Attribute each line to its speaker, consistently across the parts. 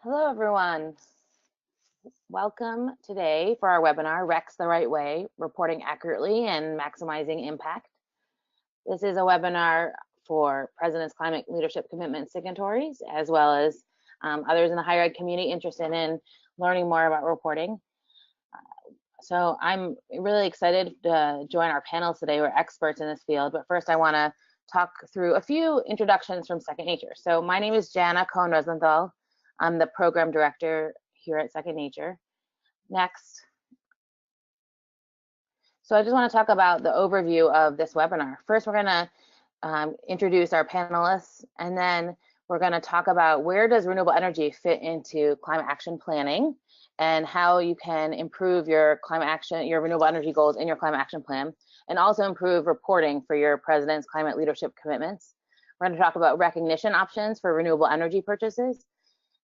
Speaker 1: Hello, everyone. Welcome today for our webinar, RECs the Right Way, Reporting Accurately and Maximizing Impact. This is a webinar for President's Climate Leadership Commitment signatories, as well as others in the higher ed community interested in learning more about reporting. So I'm really excited to join our panel today. We're experts in this field, but first I want to talk through a few introductions from Second Nature. So my name is Jana Cohen-Rosenthal. I'm the program director here at Second Nature. Next. So I just want to talk about the overview of this webinar. First, we're going to introduce our panelists, and then we're going to talk about where does renewable energy fit into climate action planning and how you can improve your climate action, your renewable energy goals in your climate action plan, and also improve reporting for your President's climate leadership commitments. We're going to talk about recognition options for renewable energy purchases.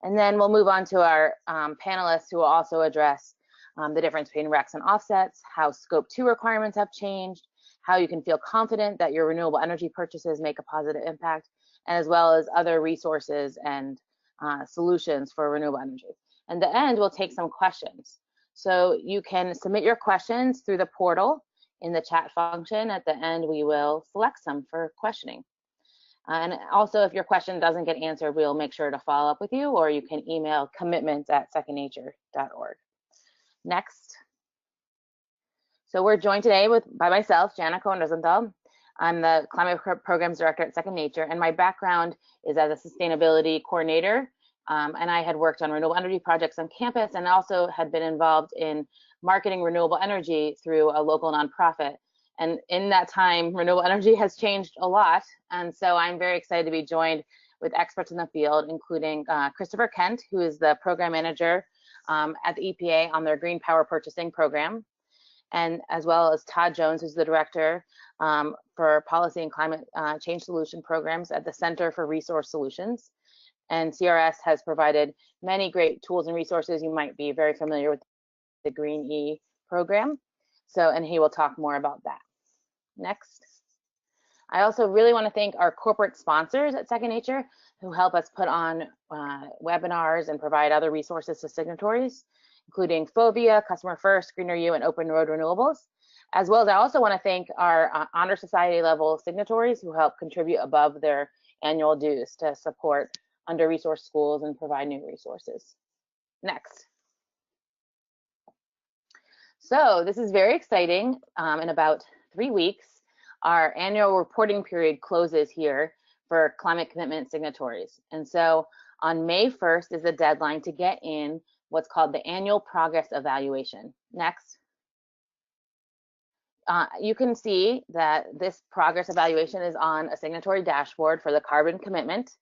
Speaker 1: And then we'll move on to our panelists who will also address the difference between RECs and offsets, how Scope 2 requirements have changed, how you can feel confident that your renewable energy purchases make a positive impact, and as well as other resources and solutions for renewable energy. And at the end, we'll take some questions. So you can submit your questions through the portal in the chat function. At the end, we will select some for questioning. And also, if your question doesn't get answered, we'll make sure to follow up with you, or you can email commitments@secondnature.org. Next. So we're joined today by myself, Jana Cohen-Rosenthal. I'm the Climate Programs Director at Second Nature, and my background is as a sustainability coordinator. And I had worked on renewable energy projects on campus and also had been involved in marketing renewable energy through a local nonprofit. And in that time, renewable energy has changed a lot. And so I'm very excited to be joined with experts in the field, including Christopher Kent, who is the program manager at the EPA on their Green Power Purchasing Program, and as well as Todd Jones, who's the director for Policy and Climate Change Solution Programs at the Center for Resource Solutions. And CRS has provided many great tools and resources. You might be very familiar with the Green E program. So, and he will talk more about that. Next. I also really want to thank our corporate sponsors at Second Nature who help us put on webinars and provide other resources to signatories, including FOVIA, Customer First, Greener You, and Open Road Renewables. As well as I also want to thank our Honor Society level signatories who help contribute above their annual dues to support under-resourced schools and provide new resources. Next. So this is very exciting. In about 3 weeks, our annual reporting period closes here for climate commitment signatories. And so on May 1st is the deadline to get in what's called the annual progress evaluation. Next. You can see that this progress evaluation is on a signatory dashboard for the carbon commitment.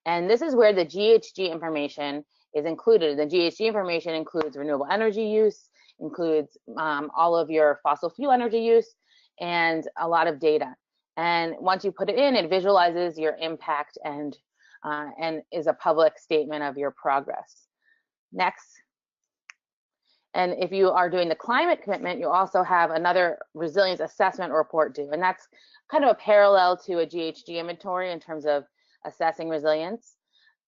Speaker 1: And this is where the GHG information is included. The GHG information includes renewable energy use, includes all of your fossil fuel energy use, and a lot of data. And once you put it in, it visualizes your impact and is a public statement of your progress. Next. And if you are doing the climate commitment, you also have another resilience assessment report due. And that's kind of a parallel to a GHG inventory in terms of assessing resilience.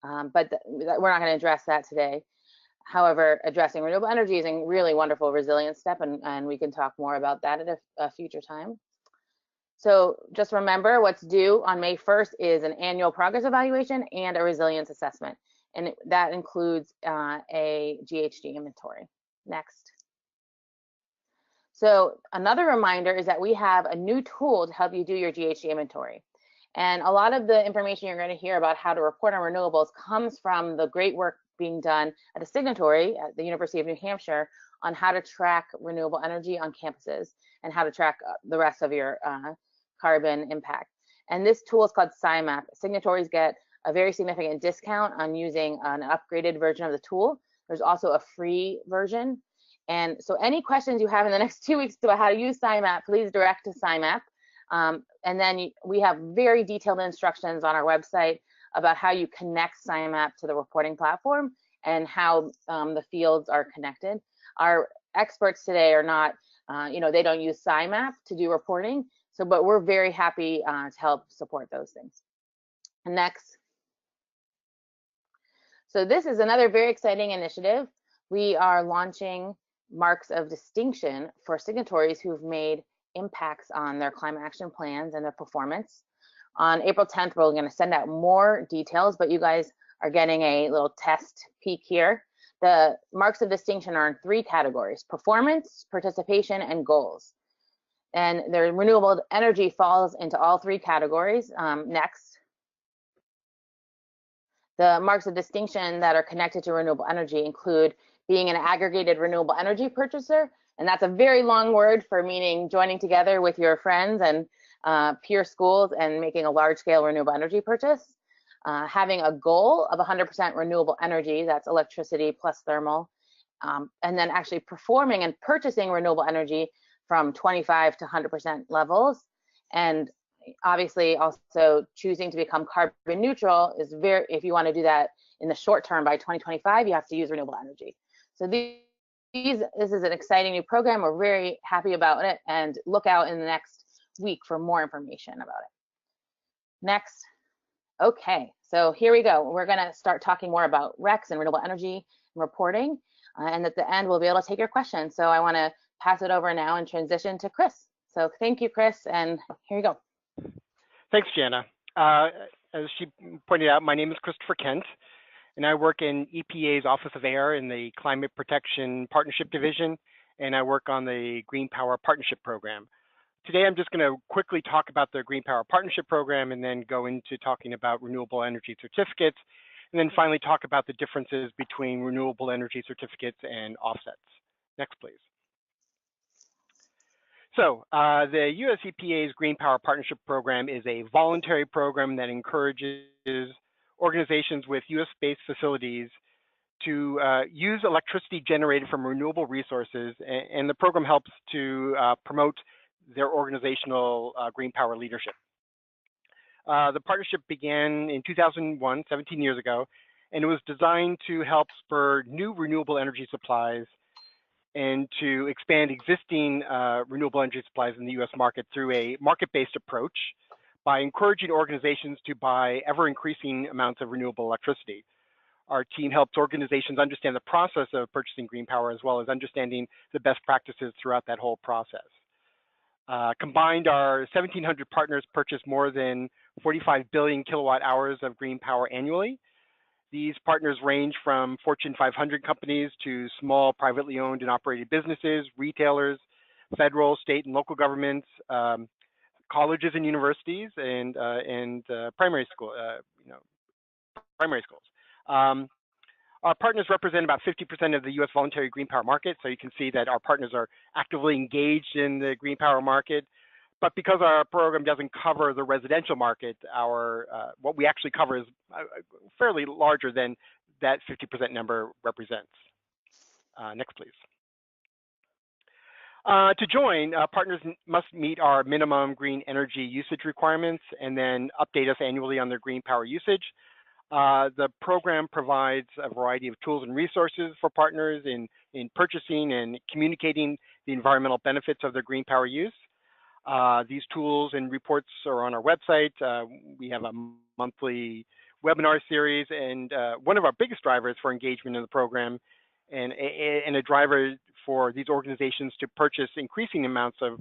Speaker 1: But we're not going to address that today. However, addressing renewable energy is a really wonderful resilience step, and we can talk more about that at a future time. So just remember what's due on May 1st is an annual progress evaluation and a resilience assessment. And that includes a GHG inventory. Next. So another reminder is that we have a new tool to help you do your GHG inventory. And a lot of the information you're going to hear about how to report on renewables comes from the great work being done at a signatory at the University of New Hampshire on how to track renewable energy on campuses and how to track the rest of your carbon impact. And this tool is called SciMap. Signatories get a very significant discount on using an upgraded version of the tool. There's also a free version. And so any questions you have in the next 2 weeks about how to use SciMap, please direct to SciMap. And then we have very detailed instructions on our website about how you connect SciMap to the reporting platform and how the fields are connected. Our experts today are not, they don't use SciMap to do reporting, but we're very happy to help support those things. And next. So this is another very exciting initiative. We are launching marks of distinction for signatories who've made impacts on their climate action plans and their performance. On April 10th, we're going to send out more details, but you guys are getting a little test peek here. The marks of distinction are in 3 categories: performance, participation, and goals. And the renewable energy falls into all 3 categories. Next, the marks of distinction that are connected to renewable energy include being an aggregated renewable energy purchaser, and that's a very long word for meaning joining together with your friends and peer schools and making a large-scale renewable energy purchase. Having a goal of 100% renewable energy, that's electricity plus thermal, and then actually performing and purchasing renewable energy from 25 to 100% levels. And obviously also choosing to become carbon neutral is if you want to do that in the short term by 2025, you have to use renewable energy. So this is an exciting new program. We're very happy about it, and look out in the next week for more information about it. Next. Okay, so here we go. We're going to start talking more about RECs and renewable energy and reporting, and at the end we'll be able to take your questions. So I want to pass it over now and transition to Chris. So thank you, Chris, and here you go.
Speaker 2: Thanks, Jana. As she pointed out, my name is Christopher Kent, and I work in EPA's Office of Air in the Climate Protection Partnership Division, and I work on the Green Power Partnership Program. Today, I'm just going to quickly talk about the Green Power Partnership Program and then go into talking about renewable energy certificates, and then finally talk about the differences between renewable energy certificates and offsets. Next, please. So the US EPA's Green Power Partnership Program is a voluntary program that encourages organizations with US-based facilities to use electricity generated from renewable resources, and the program helps to promote their organizational green power leadership. The partnership began in 2001, 17 years ago, and it was designed to help spur new renewable energy supplies and to expand existing renewable energy supplies in the US market through a market-based approach by encouraging organizations to buy ever-increasing amounts of renewable electricity. Our team helps organizations understand the process of purchasing green power, as well as understanding the best practices throughout that whole process. Combined, our 1,700 partners purchase more than 45 billion kilowatt hours of green power annually. These partners range from Fortune 500 companies to small privately owned and operated businesses, retailers, federal, state, and local governments, colleges and universities, and primary schools. Our partners represent about 50% of the US voluntary green power market, so you can see that our partners are actively engaged in the green power market. But because our program doesn't cover the residential market, what we actually cover is fairly larger than that 50% number represents. Next, please. To join, partners must meet our minimum green energy usage requirements and then update us annually on their green power usage. The program provides a variety of tools and resources for partners in purchasing and communicating the environmental benefits of their green power use. These tools and reports are on our website. We have a monthly webinar series, and one of our biggest drivers for engagement in the program and a driver for these organizations to purchase increasing amounts of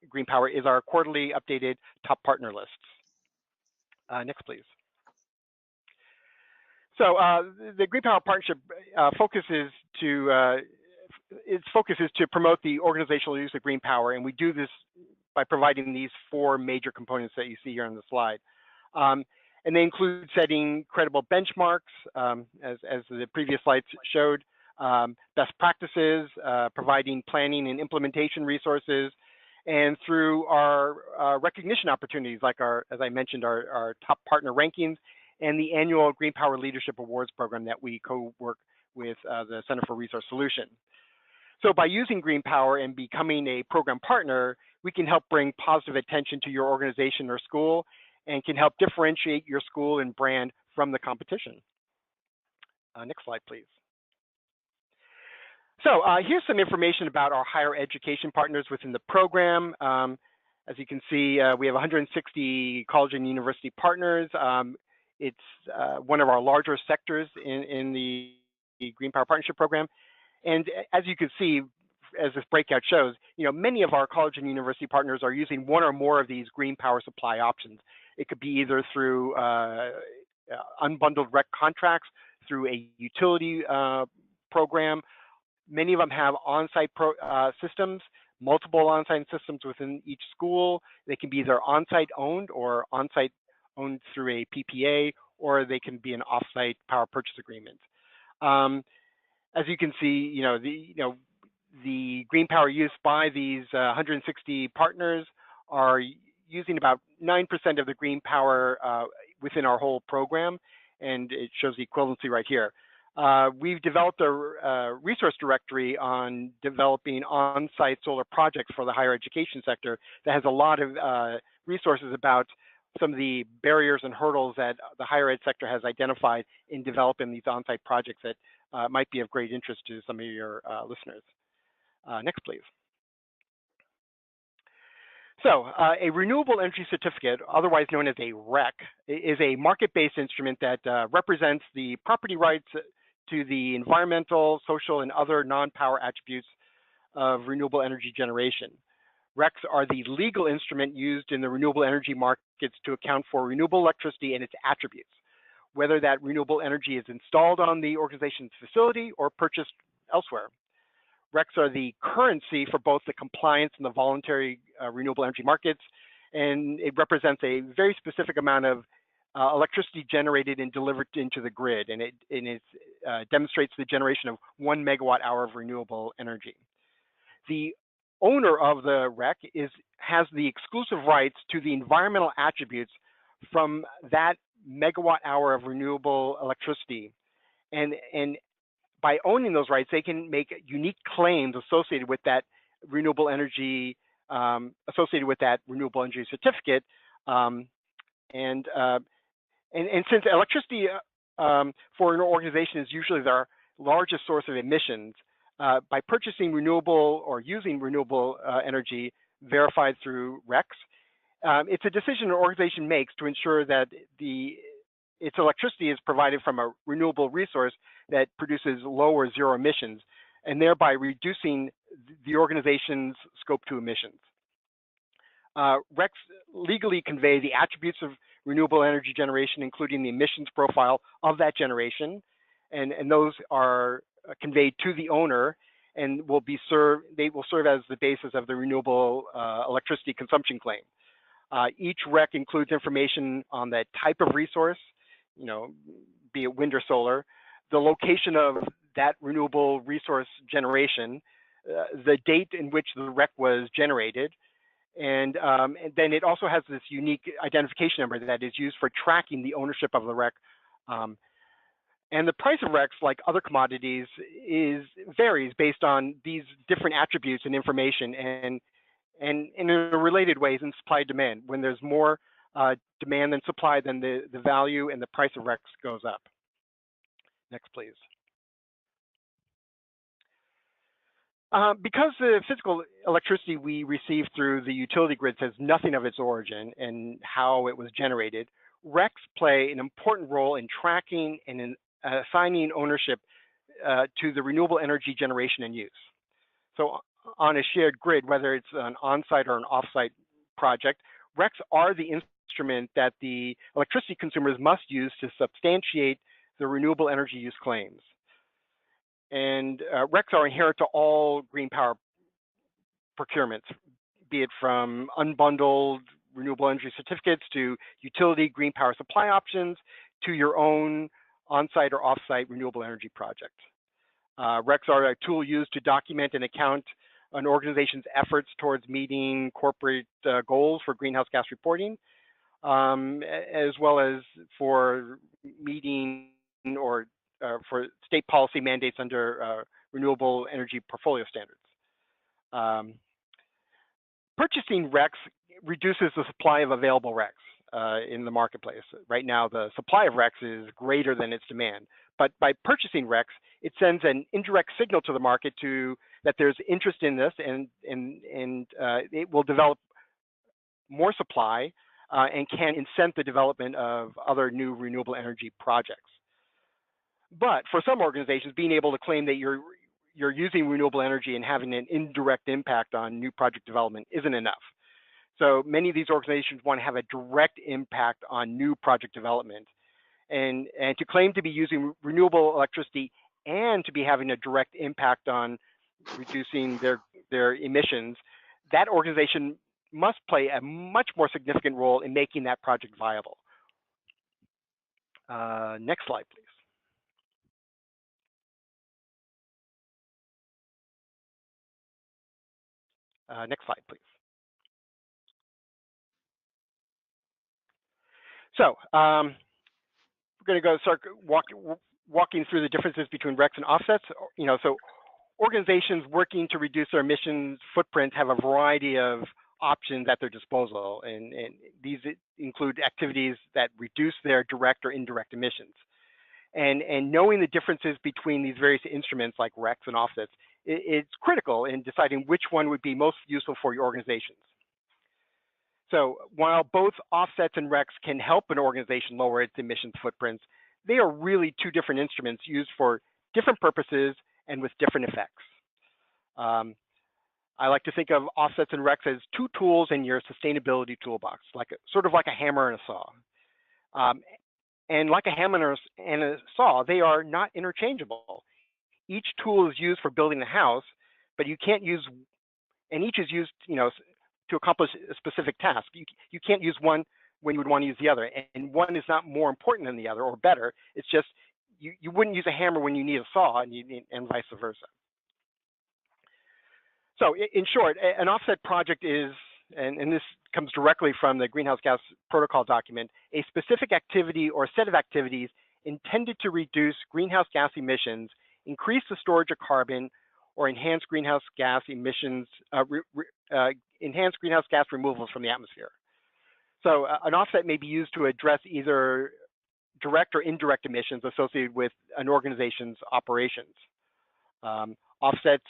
Speaker 2: green power is our quarterly updated top partner lists. Next, please. So the Green Power Partnership focuses to promote the organizational use of green power, and we do this by providing these 4 major components that you see here on the slide. And they include setting credible benchmarks, as the previous slides showed, best practices, providing planning and implementation resources, and through our recognition opportunities, like as I mentioned, our top partner rankings, and the annual Green Power Leadership Awards program that we co-work with the Center for Resource Solutions. So by using green power and becoming a program partner, we can help bring positive attention to your organization or school and can help differentiate your school and brand from the competition. Next slide, please. So here's some information about our higher education partners within the program. As you can see, we have 160 college and university partners. It's one of our larger sectors in the Green Power Partnership Program. And as you can see, as this breakout shows, many of our college and university partners are using one or more of these green power supply options. It could be either through unbundled REC contracts, through a utility program. Many of them have on-site systems, multiple on-site systems within each school. They can be either on-site owned or on-site owned through a PPA, or they can be an off-site power purchase agreement. As you can see, the green power use by these 160 partners are using about 9% of the green power within our whole program, and it shows the equivalency right here. We've developed a resource directory on developing on-site solar projects for the higher education sector that has a lot of resources about some of the barriers and hurdles that the higher ed sector has identified in developing these on-site projects that might be of great interest to some of your listeners. Next, please. So a renewable energy certificate, otherwise known as a REC, is a market-based instrument that represents the property rights to the environmental, social, and other non-power attributes of renewable energy generation. RECs are the legal instrument used in the renewable energy markets to account for renewable electricity and its attributes, whether that renewable energy is installed on the organization's facility or purchased elsewhere. RECs are the currency for both the compliance and the voluntary renewable energy markets, and it represents a very specific amount of electricity generated and delivered into the grid, and it demonstrates the generation of 1 megawatt hour of renewable energy. The owner of the REC has the exclusive rights to the environmental attributes from that megawatt hour of renewable electricity, and by owning those rights, they can make unique claims associated with that renewable energy, certificate. And since electricity for an organization is usually their largest source of emissions, by purchasing renewable or using renewable energy verified through RECs, it's a decision an organization makes to ensure that its electricity is provided from a renewable resource that produces low or zero emissions, and thereby reducing the organization's scope 2 emissions. RECs legally convey the attributes of renewable energy generation, including the emissions profile of that generation, and those are conveyed to the owner and they will serve as the basis of the renewable electricity consumption claim. Each REC includes information on the type of resource, be it wind or solar, the location of that renewable resource generation, the date in which the REC was generated, and then it also has this unique identification number that is used for tracking the ownership of the REC. And the price of RECs, like other commodities, varies based on these different attributes and information, and in a related ways in supply demand. When there's more demand than supply, then the value and the price of RECs goes up. Next, please. Because the physical electricity we receive through the utility grids has nothing of its origin and how it was generated, RECs play an important role in tracking and in assigning ownership to the renewable energy generation and use. So on a shared grid, whether it's an on-site or an off-site project, RECs are the instrument that the electricity consumers must use to substantiate the renewable energy use claims. And RECs are inherent to all green power procurements, be it from unbundled renewable energy certificates to utility green power supply options to your own on-site or off-site renewable energy project. RECs are a tool used to document and account an organization's efforts towards meeting corporate goals for greenhouse gas reporting, as well as for meeting or for state policy mandates under renewable energy portfolio standards. Purchasing RECs reduces the supply of available RECs in the marketplace. Right now, the supply of RECs is greater than its demand. But by purchasing RECs, it sends an indirect signal to the market that there's interest in this, and it will develop more supply and can incent the development of other new renewable energy projects. But for some organizations, being able to claim that you're using renewable energy and having an indirect impact on new project development isn't enough. So many of these organizations want to have a direct impact on new project development. And to claim to be using renewable electricity and to be having a direct impact on reducing their emissions, that organization must play a much more significant role in making that project viable. Next slide, please. Next slide, please. So we're going to go start walking through the differences between RECs and offsets. So organizations working to reduce their emissions footprint have a variety of options at their disposal, and these include activities that reduce their direct or indirect emissions. And knowing the differences between these various instruments like RECs and offsets, it's critical in deciding which one would be most useful for your organizations. So while both offsets and RECs can help an organization lower its emissions footprints, they are really two different instruments used for different purposes and with different effects. I like to think of offsets and RECs as two tools in your sustainability toolbox, sort of like a hammer and a saw. And like a hammer and a saw, they are not interchangeable. Each tool is used for building a house, but you can't use, and each is used, to accomplish a specific task. You can't use one when you would want to use the other, and one is not more important than the other or better. It's just you wouldn't use a hammer when you need a saw, and vice versa. So in short, an offset project is, and this comes directly from the Greenhouse Gas Protocol document, a specific activity or set of activities intended to reduce greenhouse gas emissions, increase the storage of carbon, or enhance greenhouse gas emissions, enhance greenhouse gas removals from the atmosphere. So an offset may be used to address either direct or indirect emissions associated with an organization's operations. Offset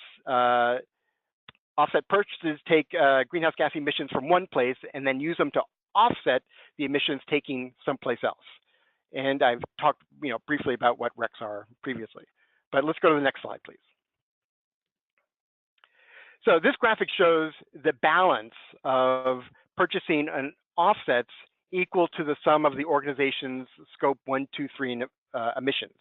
Speaker 2: purchases take greenhouse gas emissions from one place and then use them to offset the emissions taking someplace else. And I've talked briefly about what RECs are previously. But let's go to the next slide, please. So this graphic shows the balance of purchasing an offsets equal to the sum of the organization's scope 1, 2, 3 emissions.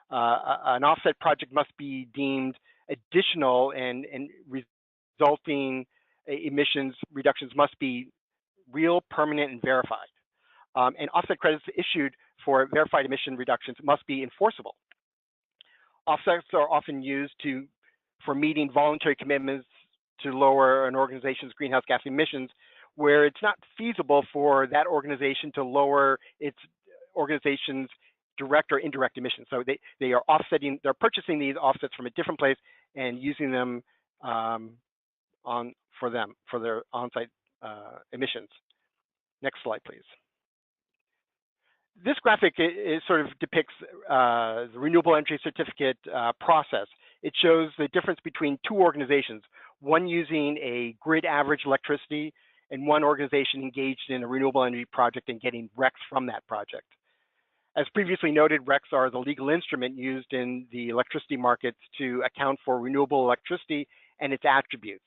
Speaker 2: An offset project must be deemed additional, and resulting emissions reductions must be real, permanent, and verified. And offset credits issued for verified emission reductions must be enforceable. Offsets are often used for meeting voluntary commitments to lower an organization's greenhouse gas emissions, where it's not feasible for that organization to lower its organization's direct or indirect emissions. So they are offsetting, they're purchasing these offsets from a different place and using them for their on-site emissions. Next slide, please. This graphic sort of depicts the renewable energy certificate process. It shows the difference between two organizations, one using a grid average electricity and one organization engaged in a renewable energy project and getting RECs from that project. As previously noted, RECs are the legal instrument used in the electricity markets to account for renewable electricity and its attributes.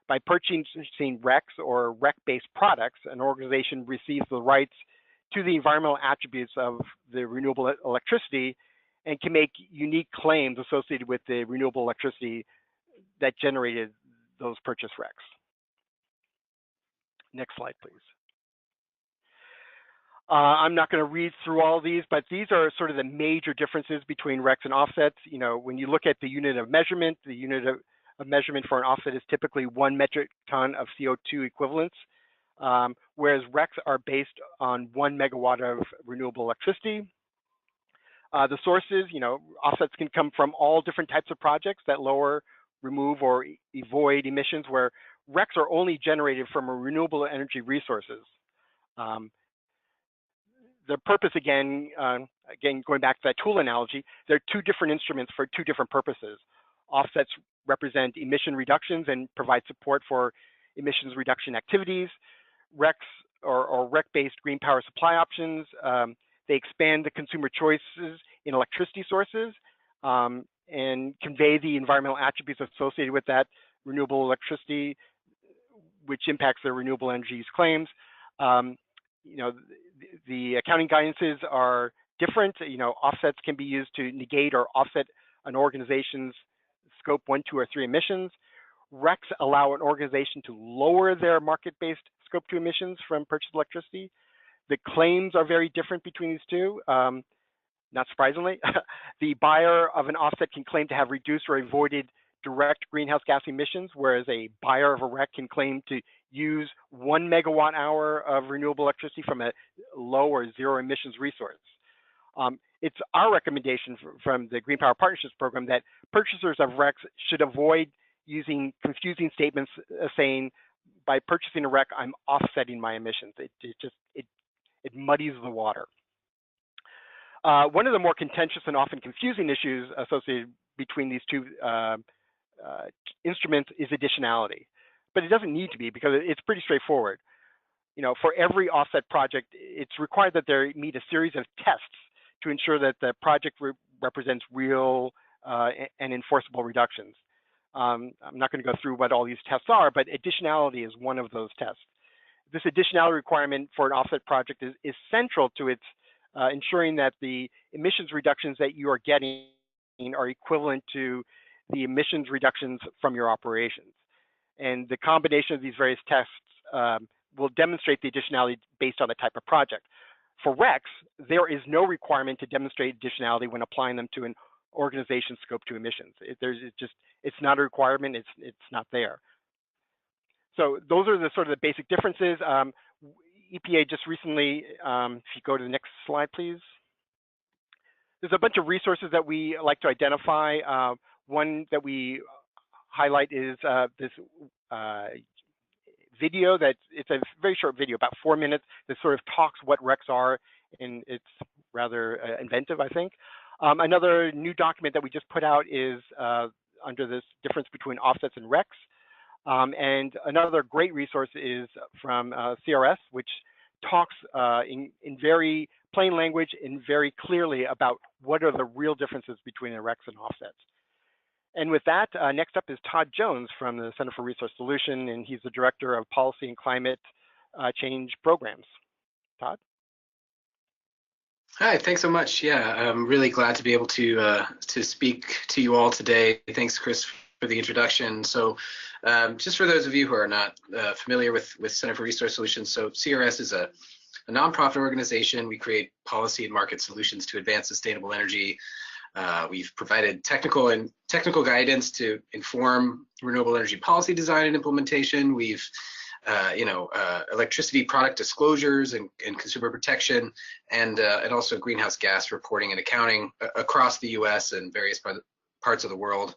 Speaker 2: By purchasing RECs or REC-based products, an organization receives the rights to the environmental attributes of the renewable electricity and can make unique claims associated with the renewable electricity that generated those purchase RECs. Next slide, please. I'm not going to read through all these, but these are sort of the major differences between RECs and offsets. When you look at the unit of measurement, the unit of measurement for an offset is typically 1 metric ton of CO2 equivalents, whereas RECs are based on 1 megawatt of renewable electricity. The sources, offsets can come from all different types of projects that lower, remove, or avoid emissions, where RECs are only generated from renewable energy resources. The purpose, again, going back to that tool analogy, they're two different instruments for two different purposes. Offsets represent emission reductions and provide support for emissions reduction activities. RECs or REC-based green power supply options. They expand the consumer choices in electricity sources and convey the environmental attributes associated with that renewable electricity, which impacts their renewable energies claims. You know, the accounting guidances are different. You know, offsets can be used to negate or offset an organization's scope 1, 2, or 3 emissions. RECs allow an organization to lower their market-based scope 2 emissions from purchased electricity. The claims are very different between these two. Not surprisingly, the buyer of an offset can claim to have reduced or avoided direct greenhouse gas emissions, whereas a buyer of a REC can claim to use 1 megawatt hour of renewable electricity from a low or zero emissions resource. It's our recommendation from the Green Power Partnerships Program that purchasers of RECs should avoid using confusing statements saying, by purchasing a REC, I'm offsetting my emissions. It muddies the water. One of the more contentious and often confusing issues associated between these two instruments is additionality, but it doesn't need to be because it's pretty straightforward. You know, for every offset project, it's required that they meet a series of tests to ensure that the project represents real and enforceable reductions. I'm not going to go through what all these tests are, but additionality is one of those tests. This additionality requirement for an offset project is central to its ensuring that the emissions reductions that you are getting are equivalent to the emissions reductions from your operations. And the combination of these various tests will demonstrate the additionality based on the type of project. For RECs, there is no requirement to demonstrate additionality when applying them to an organization's scope 2 emissions. It's not a requirement, it's not there. So those are the sort of the basic differences. EPA just recently, if you go to the next slide, please. There's a bunch of resources that we like to identify. One that we highlight is this video it's a very short video, about 4 minutes, that sort of talks what RECs are, and it's rather inventive, I think. Another new document that we just put out is under this difference between offsets and RECs. And another great resource is from CRS, which talks in very plain language and very clearly about what are the real differences between the RECs and offsets. And with that, next up is Todd Jones from the Center for Resource Solution, and he's the Director of Policy and Climate Change Programs. Todd?
Speaker 3: Hi, thanks so much. Yeah, I'm really glad to be able to speak to you all today. Thanks, Chris, for the introduction. So just for those of you who are not familiar with Center for Resource Solutions, so CRS is a nonprofit organization. We create policy and market solutions to advance sustainable energy. We've provided technical guidance to inform renewable energy policy design and implementation. We've electricity product disclosures and consumer protection, and also greenhouse gas reporting and accounting across the U.S. and various parts of the world.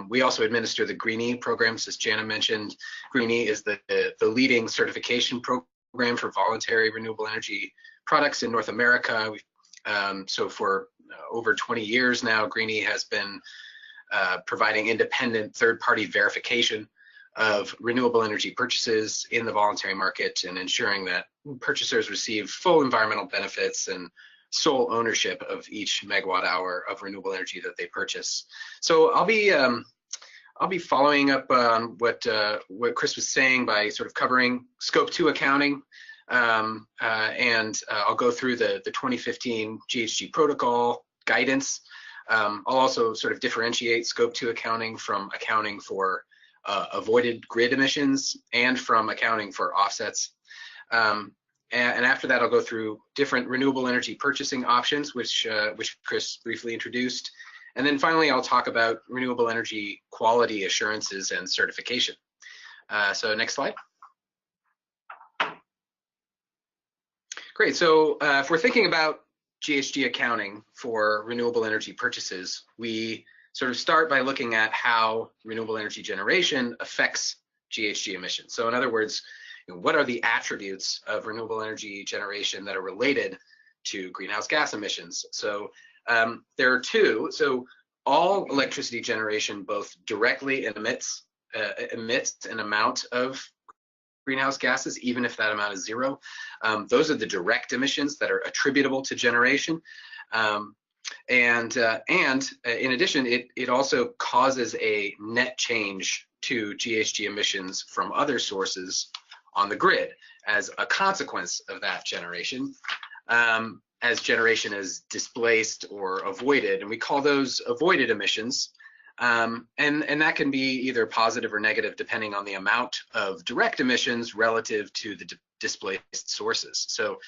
Speaker 3: We also administer the GREENE programs, as Jana mentioned. GREENE is the leading certification program for voluntary renewable energy products in North America. So for over 20 years now, GREENE has been providing independent third-party verification of renewable energy purchases in the voluntary market and ensuring that purchasers receive full environmental benefits and sole ownership of each megawatt hour of renewable energy that they purchase. So I'll be following up on what Chris was saying by sort of covering scope 2 accounting, and I'll go through the 2015 GHG protocol guidance. I'll also sort of differentiate scope 2 accounting from accounting for avoided grid emissions and from accounting for offsets. And after that, I'll go through different renewable energy purchasing options, which Chris briefly introduced. And then finally, I'll talk about renewable energy quality assurances and certification. So next slide. Great, so if we're thinking about GHG accounting for renewable energy purchases, we sort of start by looking at how renewable energy generation affects GHG emissions. So in other words, what are the attributes of renewable energy generation that are related to greenhouse gas emissions? So there are two. So all electricity generation both directly emits an amount of greenhouse gases, even if that amount is zero. Those are the direct emissions that are attributable to generation. And in addition, it also causes a net change to GHG emissions from other sources on the grid as a consequence of that generation, as generation is displaced or avoided, and we call those avoided emissions. And that can be either positive or negative depending on the amount of direct emissions relative to the displaced sources. So,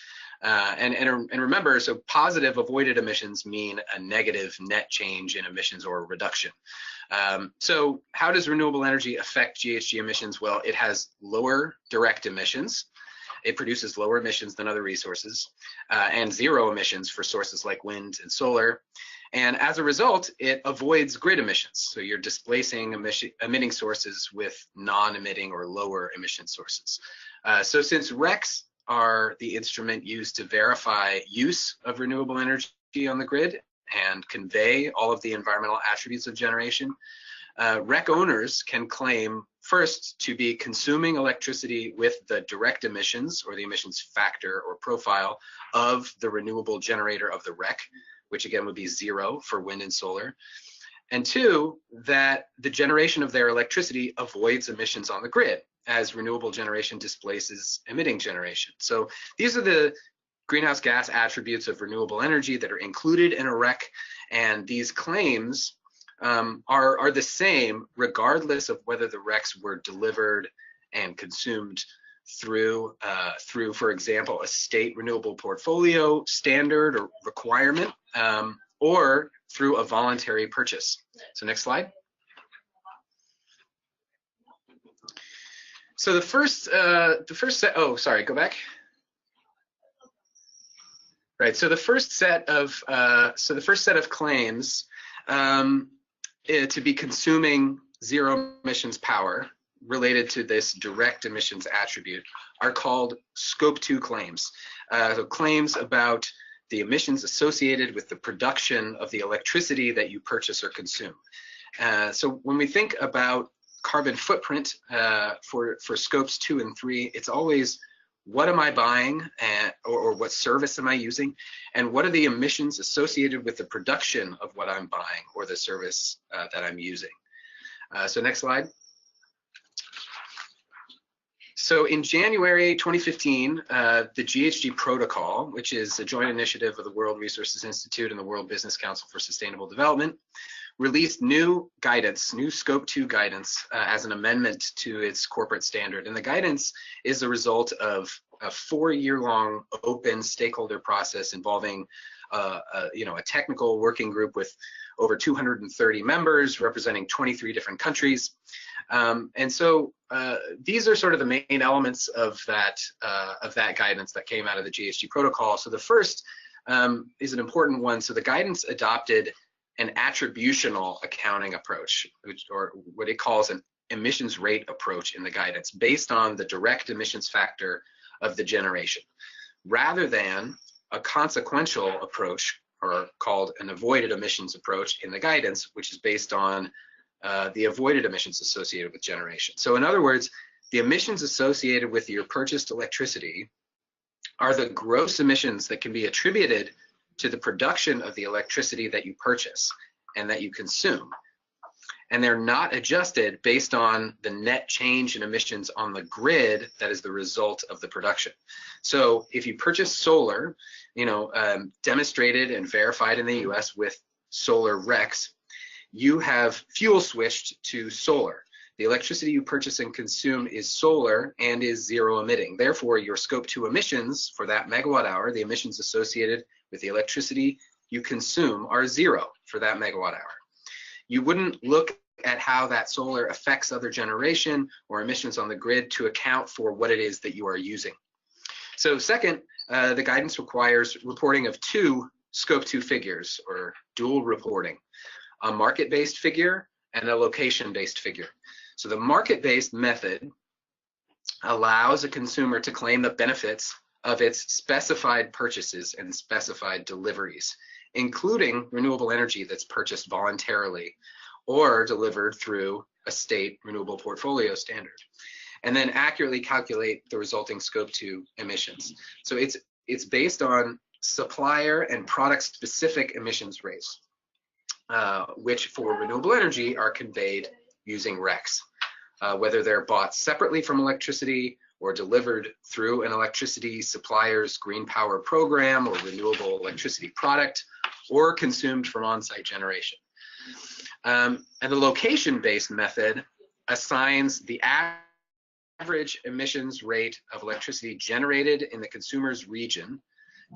Speaker 3: and remember, so positive avoided emissions mean a negative net change in emissions or a reduction. So how does renewable energy affect GHG emissions? Well, it has lower direct emissions. It produces lower emissions than other resources, and zero emissions for sources like wind and solar. And as a result, it avoids grid emissions. So you're displacing emitting sources with non-emitting or lower emission sources. So since RECs are the instrument used to verify use of renewable energy on the grid and convey all of the environmental attributes of generation, REC owners can claim first to be consuming electricity with the direct emissions or the emissions factor or profile of the renewable generator of the REC, which again would be zero for wind and solar. And two, that the generation of their electricity avoids emissions on the grid as renewable generation displaces emitting generation. So these are the greenhouse gas attributes of renewable energy that are included in a REC, and these claims are the same regardless of whether the RECs were delivered and consumed through, for example, a state renewable portfolio standard or requirement, or through a voluntary purchase. So next slide. So the first set, oh, sorry, go back. Right, so the first set of claims to be consuming zero emissions power related to this direct emissions attribute are called Scope 2 claims. So claims about the emissions associated with the production of the electricity that you purchase or consume. So when we think about carbon footprint for scopes 2 and 3, it's always what am I buying, or what service am I using, and what are the emissions associated with the production of what I'm buying or the service that I'm using. So next slide. So in January 2015, the GHG Protocol, which is a joint initiative of the World Resources Institute and the World Business Council for Sustainable Development, released new guidance, new Scope 2 guidance as an amendment to its corporate standard. And the guidance is the result of a 4-year-long open stakeholder process involving a technical working group with over 230 members representing 23 different countries. And so these are sort of the main elements of that guidance that came out of the GHG Protocol. So the first is an important one. So the guidance adopted an attributional accounting approach, or what it calls an emissions rate approach in the guidance, based on the direct emissions factor of the generation, rather than a consequential approach, or called an avoided emissions approach in the guidance, which is based on the avoided emissions associated with generation. So in other words, the emissions associated with your purchased electricity are the gross emissions that can be attributed to the production of the electricity that you purchase and that you consume. And they're not adjusted based on the net change in emissions on the grid that is the result of the production. So if you purchase solar, demonstrated and verified in the US with solar RECs, you have fuel switched to solar. The electricity you purchase and consume is solar and is zero emitting. Therefore, your Scope 2 emissions for that megawatt hour, the emissions associated with the electricity you consume, are zero for that megawatt hour. You wouldn't look at how that solar affects other generation or emissions on the grid to account for what it is that you are using. So second, the guidance requires reporting of 2 Scope 2 figures, or dual reporting, a market-based figure and a location-based figure. So the market-based method allows a consumer to claim the benefits of its specified purchases and specified deliveries, including renewable energy that's purchased voluntarily or delivered through a state renewable portfolio standard. and then accurately calculate the resulting Scope 2 emissions. So it's based on supplier and product-specific emissions rates, which for renewable energy are conveyed using RECs, whether they're bought separately from electricity or delivered through an electricity supplier's green power program or renewable electricity product, or consumed from on-site generation. And the location-based method assigns the average emissions rate of electricity generated in the consumer's region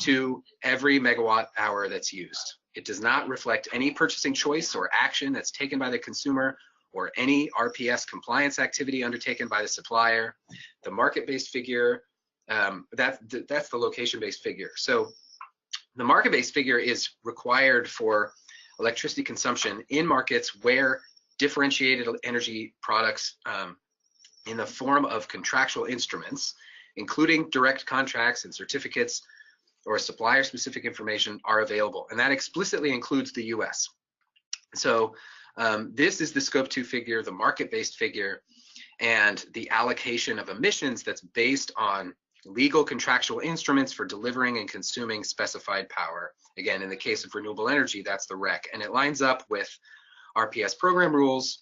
Speaker 3: to every megawatt hour that's used. It does not reflect any purchasing choice or action that's taken by the consumer or any RPS compliance activity undertaken by the supplier. The market-based figure, that's the location-based figure. So the market-based figure is required for electricity consumption in markets where differentiated energy products in the form of contractual instruments, including direct contracts and certificates or supplier-specific information, are available. And that explicitly includes the US. So this is the Scope 2 figure, the market-based figure, and the allocation of emissions that's based on legal contractual instruments for delivering and consuming specified power. Again, in the case of renewable energy, that's the REC, and it lines up with RPS program rules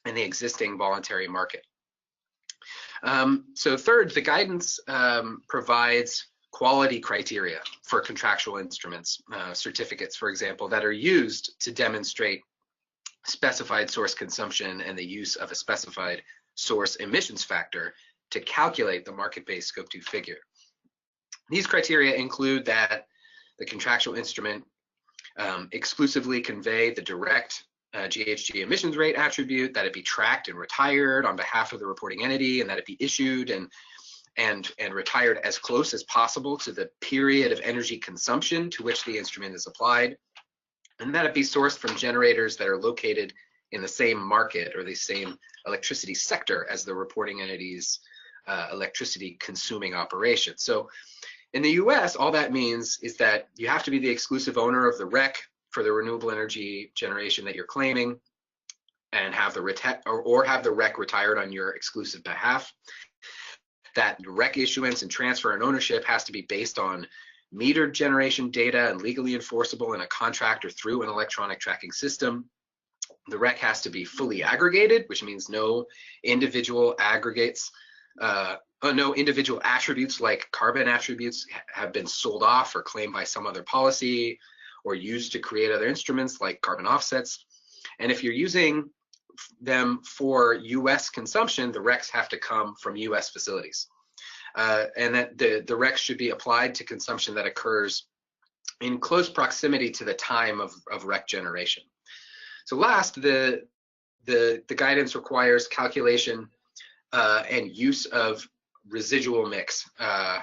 Speaker 3: and the existing voluntary market. So third, the guidance provides quality criteria for contractual instruments, certificates, for example, that are used to demonstrate specified source consumption and the use of a specified source emissions factor to calculate the market-based Scope 2 figure. These criteria include that the contractual instrument exclusively convey the direct GHG emissions rate attribute, that it be tracked and retired on behalf of the reporting entity, and that it be issued and retired as close as possible to the period of energy consumption to which the instrument is applied, and that it be sourced from generators that are located in the same market or the same electricity sector as the reporting entity's electricity consuming operation. So in the US, all that means is that you have to be the exclusive owner of the REC for the renewable energy generation that you're claiming, and have the have the REC retired on your exclusive behalf. That REC issuance and transfer and ownership has to be based on metered generation data and legally enforceable in a contract or through an electronic tracking system. The REC has to be fully aggregated, which means no individual aggregates, no individual attributes like carbon attributes have been sold off or claimed by some other policy or used to create other instruments like carbon offsets. And if you're using them for US consumption, the RECs have to come from US facilities. And that the RECs should be applied to consumption that occurs in close proximity to the time of REC generation. So last, the guidance requires calculation and use of residual mix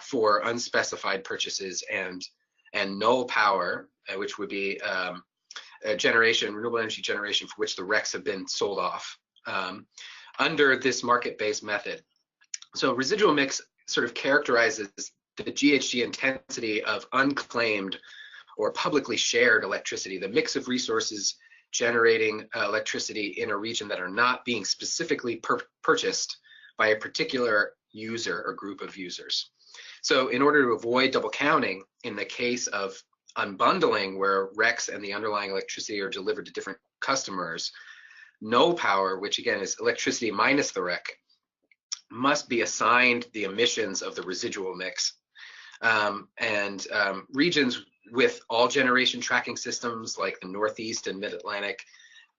Speaker 3: for unspecified purchases and null power, which would be renewable energy generation for which the RECs have been sold off under this market-based method. So residual mix sort of characterizes the GHG intensity of unclaimed or publicly shared electricity, the mix of resources generating electricity in a region that are not being specifically purchased by a particular user or group of users. So in order to avoid double counting in the case of unbundling where RECs and the underlying electricity are delivered to different customers, null power, which again is electricity minus the REC, must be assigned the emissions of the residual mix. Regions with all generation tracking systems like the Northeast and Mid-Atlantic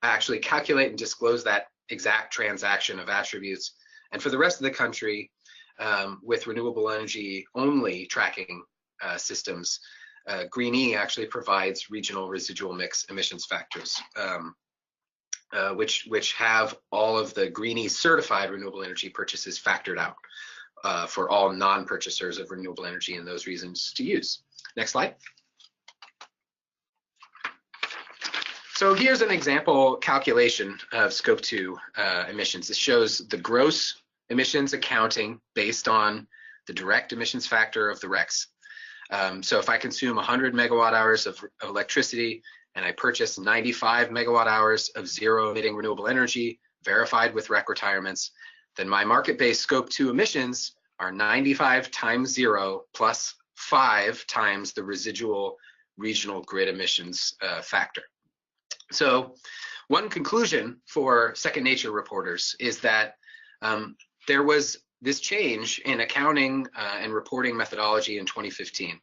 Speaker 3: actually calculate and disclose that exact transaction of attributes. And for the rest of the country, with renewable energy only tracking systems, Green-E actually provides regional residual mix emissions factors, which have all of the Green-E certified renewable energy purchases factored out for all non-purchasers of renewable energy in those regions to use. Next slide. So here's an example calculation of Scope 2 emissions. This shows the gross emissions accounting based on the direct emissions factor of the RECs. So if I consume 100 megawatt hours of electricity and I purchase 95 megawatt hours of zero emitting renewable energy verified with REC retirements, then my market-based scope 2 emissions are 95 times 0 plus 5 times the residual regional grid emissions factor. So one conclusion for second nature reporters is that there was this change in accounting and reporting methodology in 2015.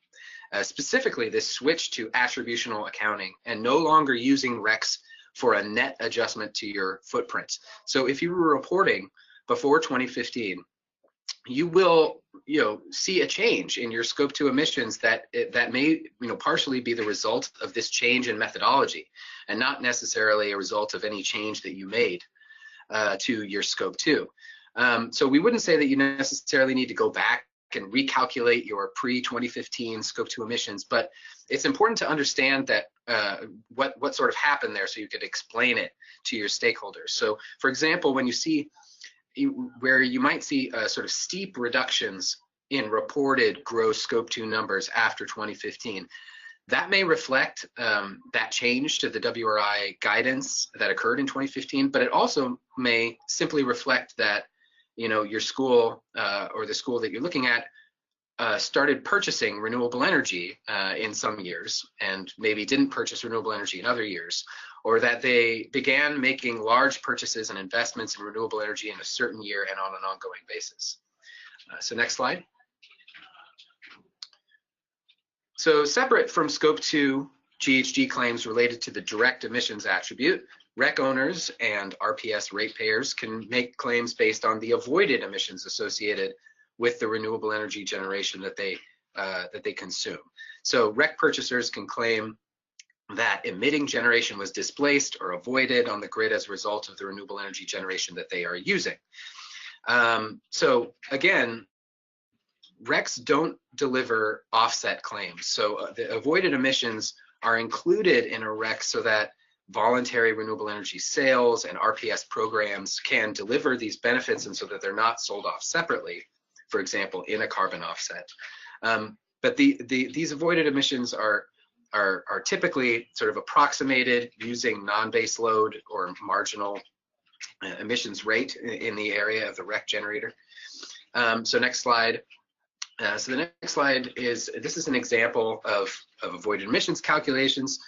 Speaker 3: Specifically, this switch to attributional accounting and no longer using RECs for a net adjustment to your footprint. So if you were reporting before 2015, you will see a change in your scope 2 emissions that may partially be the result of this change in methodology and not necessarily a result of any change that you made to your scope 2. So we wouldn't say that you necessarily need to go back and recalculate your pre-2015 scope 2 emissions, but it's important to understand that what sort of happened there so you could explain it to your stakeholders. So for example, when you see where you might see sort of steep reductions in reported gross scope 2 numbers after 2015, that may reflect that change to the WRI guidance that occurred in 2015, but it also may simply reflect that your school or the school that you're looking at started purchasing renewable energy in some years and maybe didn't purchase renewable energy in other years, or that they began making large purchases and investments in renewable energy in a certain year and on an ongoing basis. So next slide. So separate from scope 2 GHG claims related to the direct emissions attribute, REC owners and RPS ratepayers can make claims based on the avoided emissions associated with the renewable energy generation that they consume. So REC purchasers can claim that emitting generation was displaced or avoided on the grid as a result of the renewable energy generation that they are using. So again, RECs don't deliver offset claims. So the avoided emissions are included in a REC so that voluntary renewable energy sales and RPS programs can deliver these benefits and so that they're not sold off separately, for example, in a carbon offset. But these avoided emissions are typically sort of approximated using non-base load or marginal emissions rate in the area of the REC generator. So next slide. So the next slide is, this is an example of avoided emissions calculations.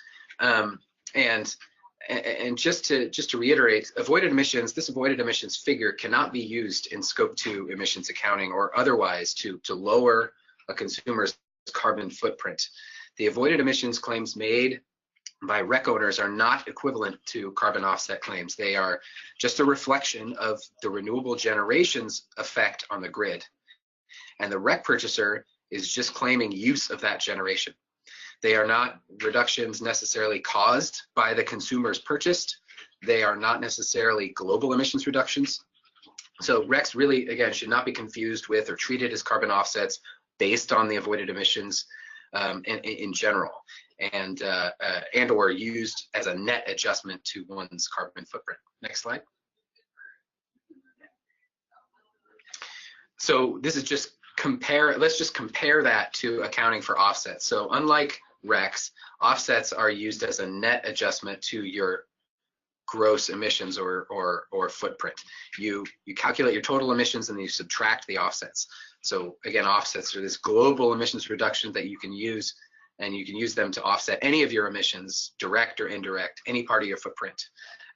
Speaker 3: And just to reiterate, avoided emissions, this avoided emissions figure cannot be used in scope 2 emissions accounting or otherwise to lower a consumer's carbon footprint. The avoided emissions claims made by REC owners are not equivalent to carbon offset claims. They are just a reflection of the renewable generation's effect on the grid. And the REC purchaser is just claiming use of that generation. They are not reductions necessarily caused by the consumers purchased. They are not necessarily global emissions reductions. So RECs really, again, should not be confused with or treated as carbon offsets based on the avoided emissions in general, and or used as a net adjustment to one's carbon footprint. Next slide. So this is just let's just compare that to accounting for offsets. So unlike RECs, offsets are used as a net adjustment to your gross emissions or footprint. You calculate your total emissions and then you subtract the offsets. So again, offsets are this global emissions reduction that you can use, and you can use them to offset any of your emissions, direct or indirect, any part of your footprint.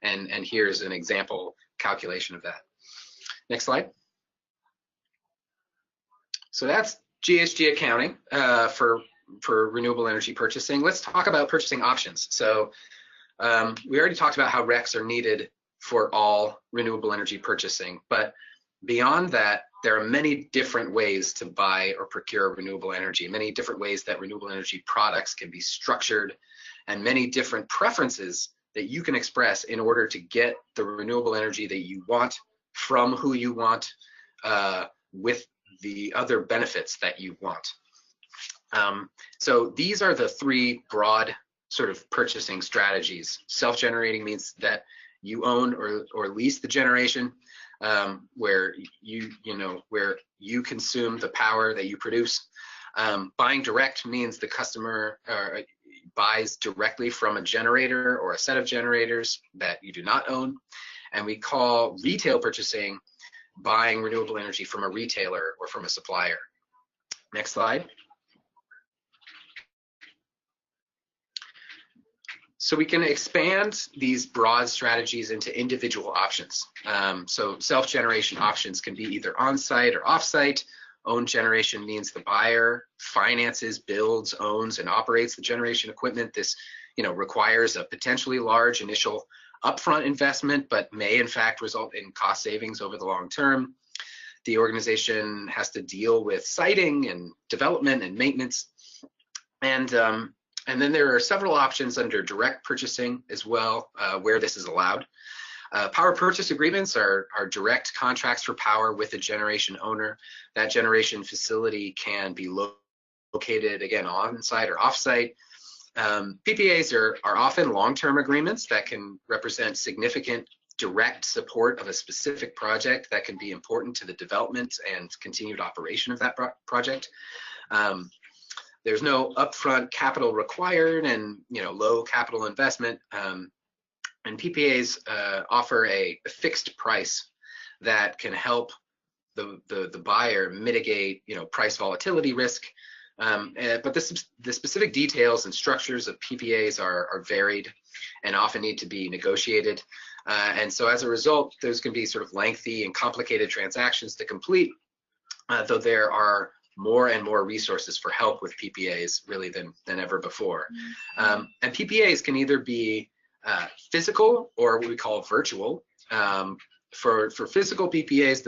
Speaker 3: And here's an example calculation of that. Next slide. So that's GHG accounting for renewable energy purchasing. Let's talk about purchasing options. So we already talked about how RECs are needed for all renewable energy purchasing, but beyond that, there are many different ways to buy or procure renewable energy, many different ways that renewable energy products can be structured, and many different preferences that you can express in order to get the renewable energy that you want from who you want with the other benefits that you want. So these are the three broad sort of purchasing strategies. Self-generating means that you own or lease the generation, where you consume the power that you produce. Buying direct means the customer buys directly from a generator or a set of generators that you do not own. And we call retail purchasing buying renewable energy from a retailer or from a supplier. Next slide. So we can expand these broad strategies into individual options. So self-generation options can be either on-site or off-site. Owned generation means the buyer finances, builds, owns, and operates the generation equipment. This, requires a potentially large initial upfront investment, but may in fact result in cost savings over the long term. The organization has to deal with siting and development and maintenance. And then there are several options under direct purchasing as well, where this is allowed. Power purchase agreements are direct contracts for power with a generation owner. That generation facility can be located, again, on-site or off-site. PPAs are often long-term agreements that can represent significant direct support of a specific project that can be important to the development and continued operation of that project. There's no upfront capital required and low capital investment. And PPAs offer a fixed price that can help the buyer mitigate price volatility risk. But the specific details and structures of PPAs are varied and often need to be negotiated. And so as a result, those can be sort of lengthy and complicated transactions to complete, though there are more and more resources for help with PPAs really than ever before. And PPAs can either be physical or what we call virtual. For physical PPAs,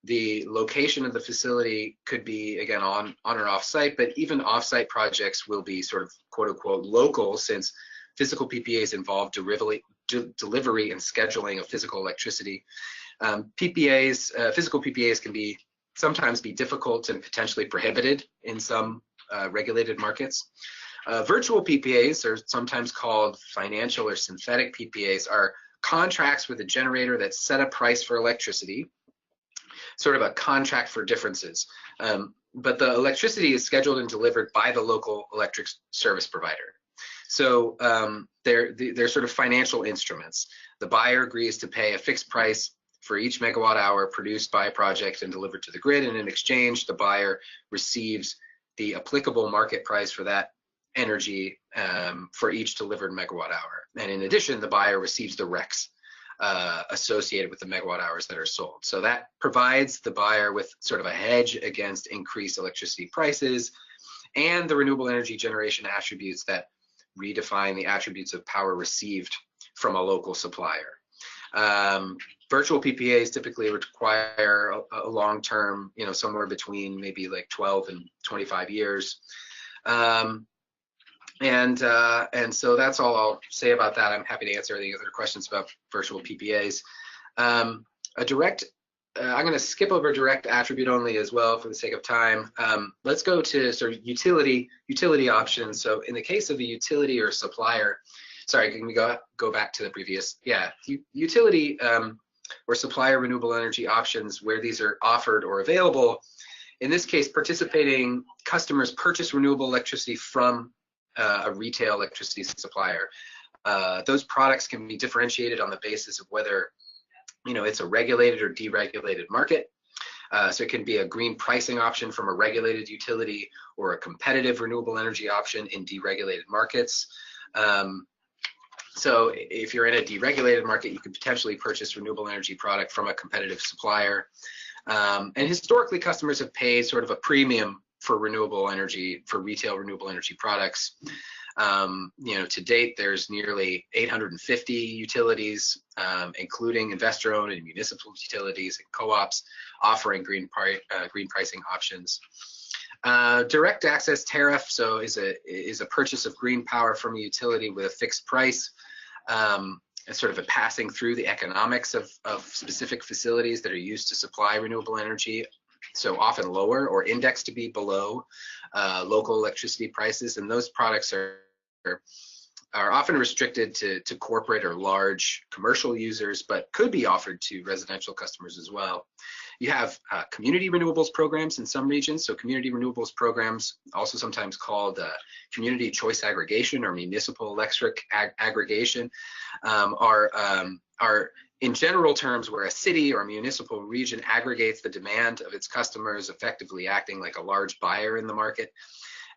Speaker 3: the location of the facility could be, again, on or off site, but even off-site projects will be sort of quote unquote local, since physical PPAs involve delivery and scheduling of physical electricity. Physical PPAs can sometimes be difficult and potentially prohibited in some regulated markets. Virtual PPAs, or sometimes called financial or synthetic PPAs, are contracts with a generator that set a price for electricity, sort of a contract for differences. But the electricity is scheduled and delivered by the local electric service provider. So they're sort of financial instruments. The buyer agrees to pay a fixed price for each megawatt hour produced by a project and delivered to the grid, and in exchange, the buyer receives the applicable market price for that energy for each delivered megawatt hour. And in addition, the buyer receives the RECs associated with the megawatt hours that are sold. So that provides the buyer with sort of a hedge against increased electricity prices and the renewable energy generation attributes that redefine the attributes of power received from a local supplier. Virtual PPAs typically require a long-term, somewhere between maybe like 12 and 25 years. And so that's all I'll say about that. I'm happy to answer any other questions about virtual PPAs. I'm going to skip over direct attribute only as well for the sake of time. Let's go to sort of utility options. So in the case of a utility or supplier, sorry, can we go back to the previous? Yeah, utility or supplier renewable energy options where these are offered or available. In this case, participating customers purchase renewable electricity from a retail electricity supplier. Those products can be differentiated on the basis of whether it's a regulated or deregulated market. So it can be a green pricing option from a regulated utility or a competitive renewable energy option in deregulated markets. So if you're in a deregulated market, you could potentially purchase renewable energy product from a competitive supplier. And historically, customers have paid sort of a premium for renewable energy, for retail renewable energy products. To date, there's nearly 850 utilities, including investor-owned and municipal utilities and co-ops, offering green pricing options. Direct access tariff, so is a purchase of green power from a utility with a fixed price. It's sort of a passing through the economics of specific facilities that are used to supply renewable energy, so often lower or indexed to be below local electricity prices, and those products are often restricted to corporate or large commercial users, but could be offered to residential customers as well. You have community renewables programs in some regions. So community renewables programs, also sometimes called community choice aggregation or municipal electric aggregation, are in general terms, where a city or municipal region aggregates the demand of its customers, effectively acting like a large buyer in the market.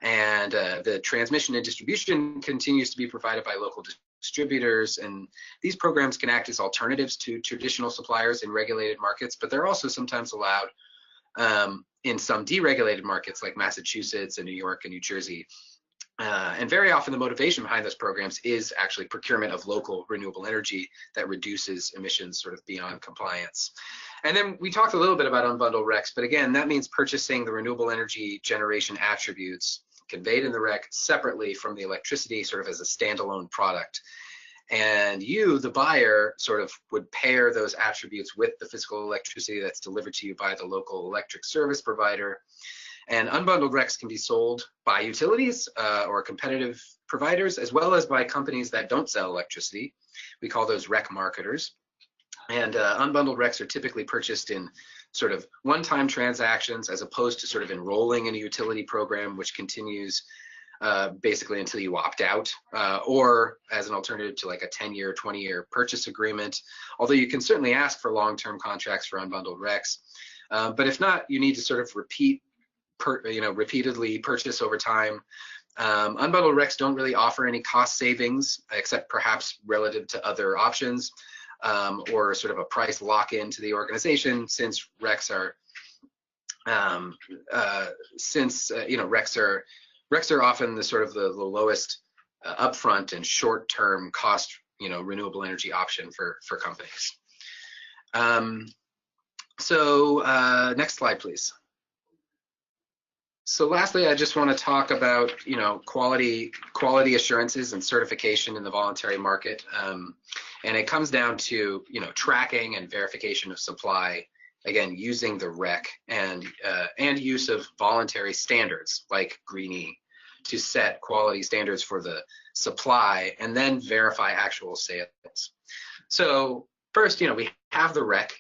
Speaker 3: And the transmission and distribution continues to be provided by local distributors, and these programs can act as alternatives to traditional suppliers in regulated markets, but they're also sometimes allowed in some deregulated markets like Massachusetts and New York and New Jersey. And very often the motivation behind those programs is actually procurement of local renewable energy that reduces emissions sort of beyond compliance. And then we talked a little bit about unbundled RECs, but again, that means purchasing the renewable energy generation attributes conveyed in the REC separately from the electricity, sort of as a standalone product. And you, the buyer, sort of would pair those attributes with the physical electricity that's delivered to you by the local electric service provider. And unbundled RECs can be sold by utilities or competitive providers, as well as by companies that don't sell electricity. We call those REC marketers. And unbundled RECs are typically purchased in sort of one-time transactions, as opposed to sort of enrolling in a utility program, which continues basically until you opt out, or as an alternative to like a 10-year, 20-year purchase agreement. Although you can certainly ask for long-term contracts for unbundled RECs. But if not, you need to sort of repeatedly purchase over time. Unbundled RECs don't really offer any cost savings, except perhaps relative to other options, or sort of a price lock-in to the organization, since RECs are RECs are often the sort of the lowest upfront and short-term cost renewable energy option for companies. Next slide, please. So lastly, I just want to talk about quality assurances and certification in the voluntary market, and it comes down to tracking and verification of supply, again using the REC and use of voluntary standards like Green E to set quality standards for the supply and then verify actual sales. So first, we have the REC.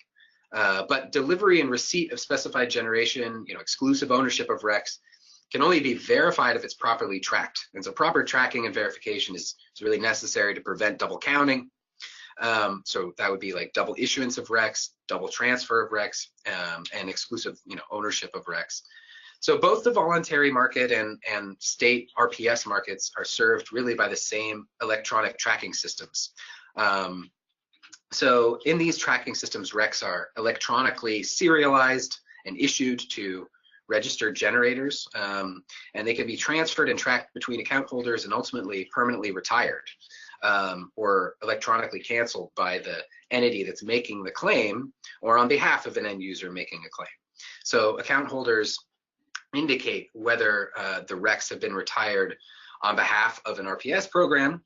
Speaker 3: But delivery and receipt of specified generation, exclusive ownership of RECs, can only be verified if it's properly tracked. And so proper tracking and verification is really necessary to prevent double counting. So that would be like double issuance of RECs, double transfer of RECs, and exclusive ownership of RECs. So both the voluntary market and state RPS markets are served really by the same electronic tracking systems. So in these tracking systems, RECs are electronically serialized and issued to registered generators, and they can be transferred and tracked between account holders and ultimately permanently retired or electronically canceled by the entity that's making the claim, or on behalf of an end user making a claim. So account holders indicate whether the RECs have been retired on behalf of an RPS program,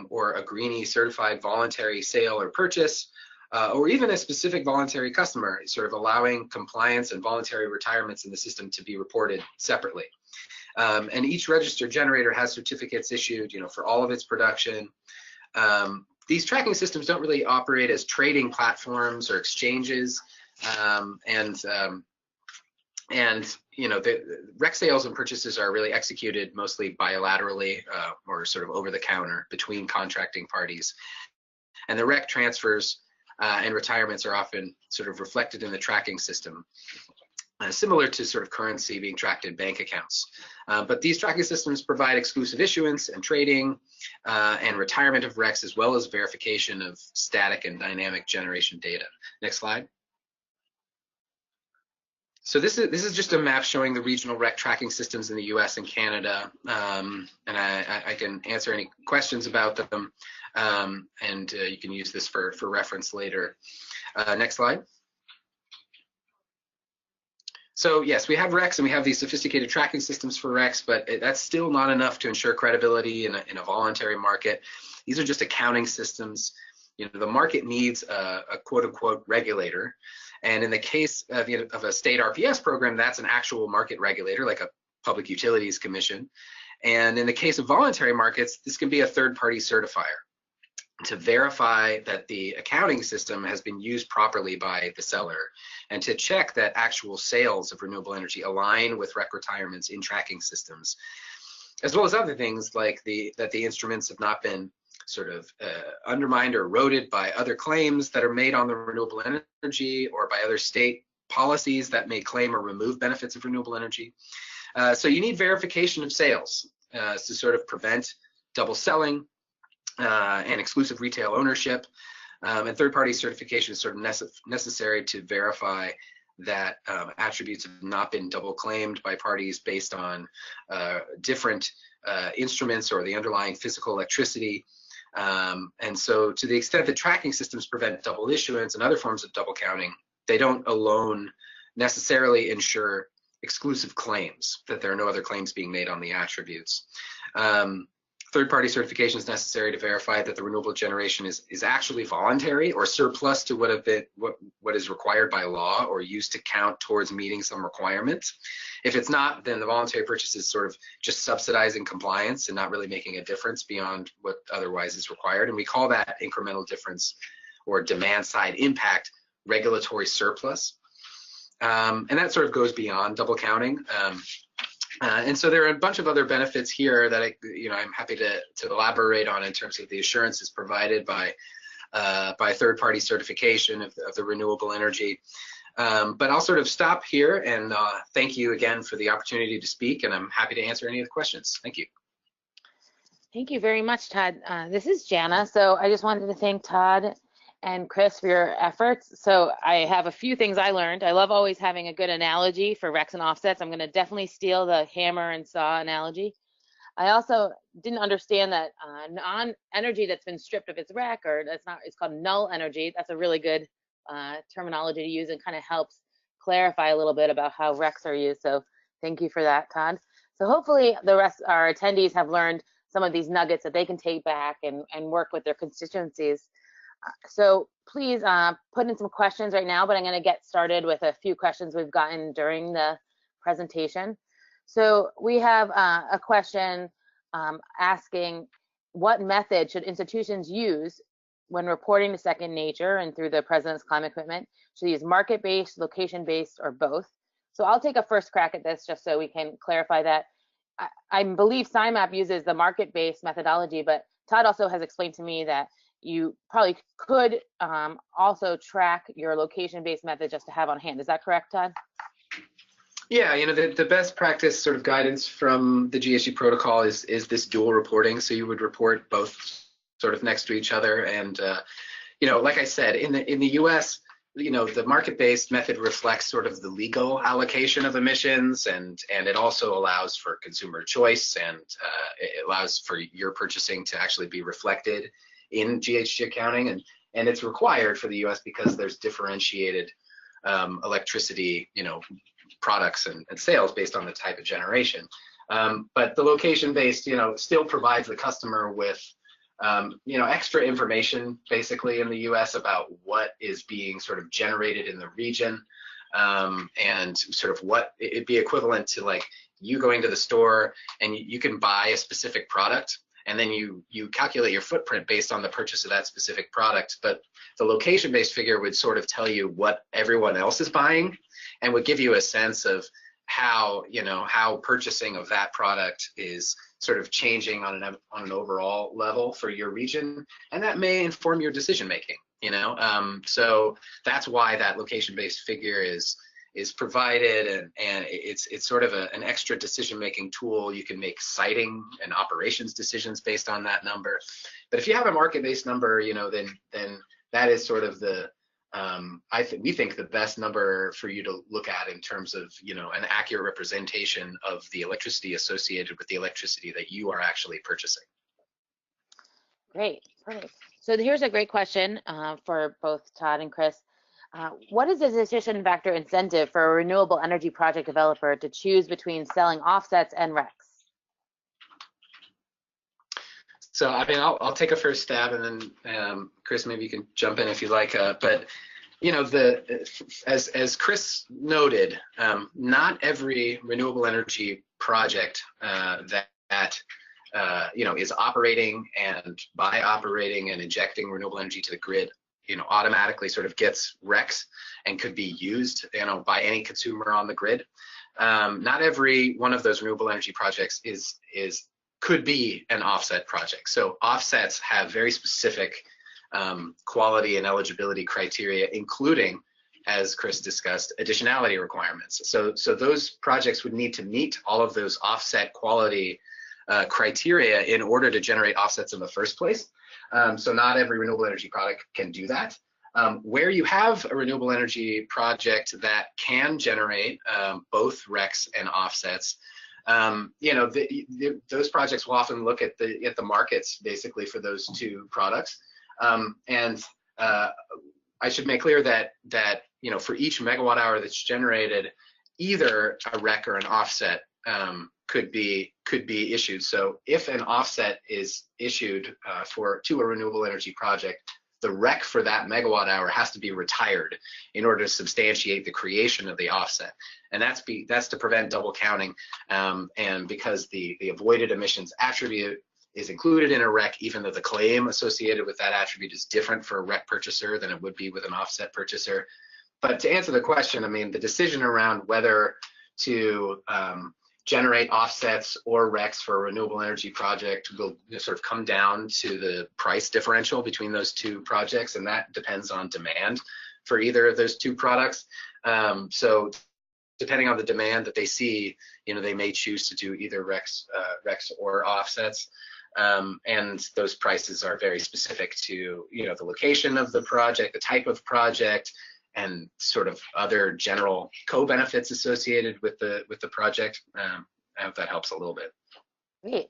Speaker 3: or a Green E certified voluntary sale or purchase, or even a specific voluntary customer, sort of allowing compliance and voluntary retirements in the system to be reported separately. And each registered generator has certificates issued, for all of its production. These tracking systems don't really operate as trading platforms or exchanges, the REC sales and purchases are really executed mostly bilaterally or sort of over the counter between contracting parties. And the REC transfers and retirements are often sort of reflected in the tracking system, similar to sort of currency being tracked in bank accounts. But these tracking systems provide exclusive issuance and trading and retirement of RECs, as well as verification of static and dynamic generation data. Next slide. So this is just a map showing the regional REC tracking systems in the US and Canada, and I can answer any questions about them, and you can use this for reference later. Next slide. So yes, we have RECs and we have these sophisticated tracking systems for RECs, but that's still not enough to ensure credibility in a voluntary market. These are just accounting systems. The market needs a quote-unquote regulator. And in the case of a state RPS program, that's an actual market regulator, like a Public Utilities Commission. And in the case of voluntary markets, this can be a third-party certifier to verify that the accounting system has been used properly by the seller, and to check that actual sales of renewable energy align with REC retirements in tracking systems, as well as other things like that the instruments have not been sort of undermined or eroded by other claims that are made on the renewable energy or by other state policies that may claim or remove benefits of renewable energy. So you need verification of sales to sort of prevent double selling and exclusive retail ownership. And third-party certification is sort of necessary to verify that attributes have not been double claimed by parties based on different instruments or the underlying physical electricity. And so to the extent that tracking systems prevent double issuance and other forms of double counting, they don't alone necessarily ensure exclusive claims, that there are no other claims being made on the attributes. Third-party certification is necessary to verify that the renewable generation is actually voluntary or surplus to what is required by law or used to count towards meeting some requirements. If it's not, then the voluntary purchase is sort of just subsidizing compliance and not really making a difference beyond what otherwise is required. And we call that incremental difference or demand side impact regulatory surplus. And that sort of goes beyond double counting. And so there are a bunch of other benefits here that I'm happy to elaborate on in terms of the assurances provided by third-party certification of the renewable energy. But I'll sort of stop here and thank you again for the opportunity to speak, and I'm happy to answer any of the questions. Thank you.
Speaker 1: Thank you very much, Todd. This is Jana. So I just wanted to thank Todd and Chris for your efforts. So I have a few things I learned. I love always having a good analogy for RECs and offsets. I'm going to definitely steal the hammer and saw analogy. I also didn't understand that non-energy that's been stripped of its REC, or it's called null energy. That's a really good terminology to use and kind of helps clarify a little bit about how RECs are used. So thank you for that, Todd. So hopefully the rest of our attendees have learned some of these nuggets that they can take back and work with their constituencies. So please put in some questions right now, but I'm going to get started with a few questions we've gotten during the presentation. So we have a question asking, what method should institutions use when reporting to Second Nature and through the President's Climate Commitment? Should they use market-based, location-based, or both? So I'll take a first crack at this just so we can clarify that. I believe SciMap uses the market-based methodology, but Todd also has explained to me that you probably could also track your location-based method just to have on hand. Is that correct, Todd?
Speaker 3: Yeah, the best practice sort of guidance from the GHG protocol is this dual reporting. So you would report both sort of next to each other. And, like I said, in the US, the market-based method reflects sort of the legal allocation of emissions, and it also allows for consumer choice, and it allows for your purchasing to actually be reflected in GHG accounting, and it's required for the US because there's differentiated electricity, products and sales based on the type of generation. But the location-based, still provides the customer with, extra information basically in the US about what is being sort of generated in the region, and sort of what it'd be equivalent to, like, you going to the store and you can buy a specific product, and then you calculate your footprint based on the purchase of that specific product. But the location-based figure would sort of tell you what everyone else is buying, and would give you a sense of how purchasing of that product is sort of changing on an overall level for your region, and that may inform your decision making. So that's why that location-based figure is provided, and it's sort of an extra decision-making tool. You can make siting and operations decisions based on that number. But if you have a market-based number, then that is sort of the we think the best number for you to look at in terms of an accurate representation of the electricity associated with the electricity that you are actually purchasing.
Speaker 1: Great, perfect. So here's a great question for both Todd and Chris. What is the decision factor incentive for a renewable energy project developer to choose between selling offsets and RECs?
Speaker 3: So I'll take a first stab, and then Chris, maybe you can jump in if you like. But as Chris noted, not every renewable energy project that is operating, and by operating and injecting renewable energy to the grid, automatically sort of gets RECs and could be used, by any consumer on the grid. Not every one of those renewable energy projects is could be an offset project. So offsets have very specific quality and eligibility criteria, including, as Chris discussed, additionality requirements. So those projects would need to meet all of those offset quality criteria in order to generate offsets in the first place. So not every renewable energy product can do that. Where you have a renewable energy project that can generate both RECs and offsets, those projects will often look at the markets basically for those two products. I should make clear that for each megawatt hour that's generated, either a REC or an offset could be issued. So if an offset is issued to a renewable energy project, the REC for that megawatt hour has to be retired in order to substantiate the creation of the offset, and that's to prevent double counting, and because the avoided emissions attribute is included in a REC, even though the claim associated with that attribute is different for a REC purchaser than it would be with an offset purchaser. But to answer the question, I mean, the decision around whether to generate offsets or RECs for a renewable energy project will sort of come down to the price differential between those two projects, and that depends on demand for either of those two products. So depending on the demand that they see, they may choose to do either RECs or offsets. And those prices are very specific to the location of the project, the type of project, and sort of other general co-benefits associated with the project. I hope that helps a little bit.
Speaker 1: Great.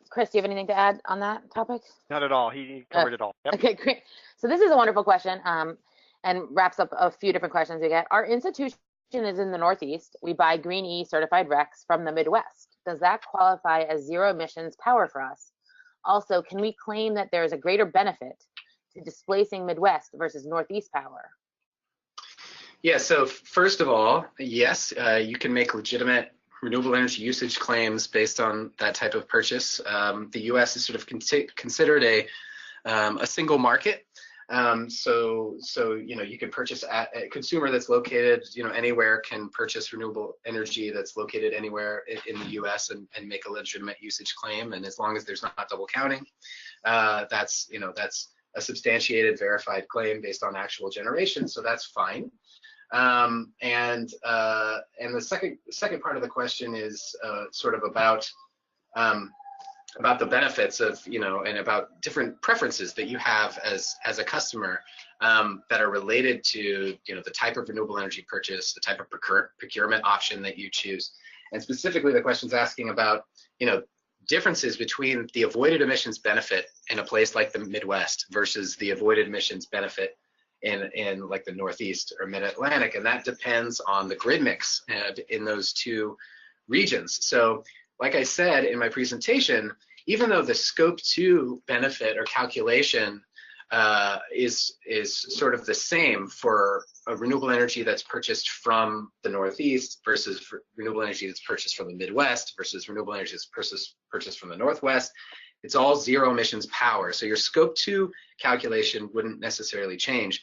Speaker 1: Chris, do you have anything to add on that topic?
Speaker 2: Not at all. He covered it all. Yep.
Speaker 1: Okay, great. So this is a wonderful question, and wraps up a few different questions we get. Our institution is in the Northeast. We buy Green E certified RECs from the Midwest. Does that qualify as zero emissions power for us? Also, can we claim that there is a greater benefit to displacing Midwest versus Northeast power?
Speaker 3: Yeah, so first of all, yes, you can make legitimate renewable energy usage claims based on that type of purchase. The U.S. is sort of considered a single market. So you can purchase at a consumer that's located anywhere can purchase renewable energy that's located anywhere in the U.S. and make a legitimate usage claim, and as long as there's not double counting, that's a substantiated verified claim based on actual generation, so that's fine. And the second part of the question is sort of about the benefits of, and about different preferences that you have as a customer that are related to, the type of renewable energy purchase, the type of procurement option that you choose. And specifically, the question's asking about, differences between the avoided emissions benefit in a place like the Midwest versus the avoided emissions benefit in like the Northeast or Mid-Atlantic, and that depends on the grid mix in those two regions. So, like I said in my presentation, even though the scope 2 benefit or calculation is sort of the same for a renewable energy that's purchased from the Northeast versus renewable energy that's purchased from the Midwest versus renewable energy that's purchased from the Northwest, it's all zero emissions power. So your scope 2 calculation wouldn't necessarily change.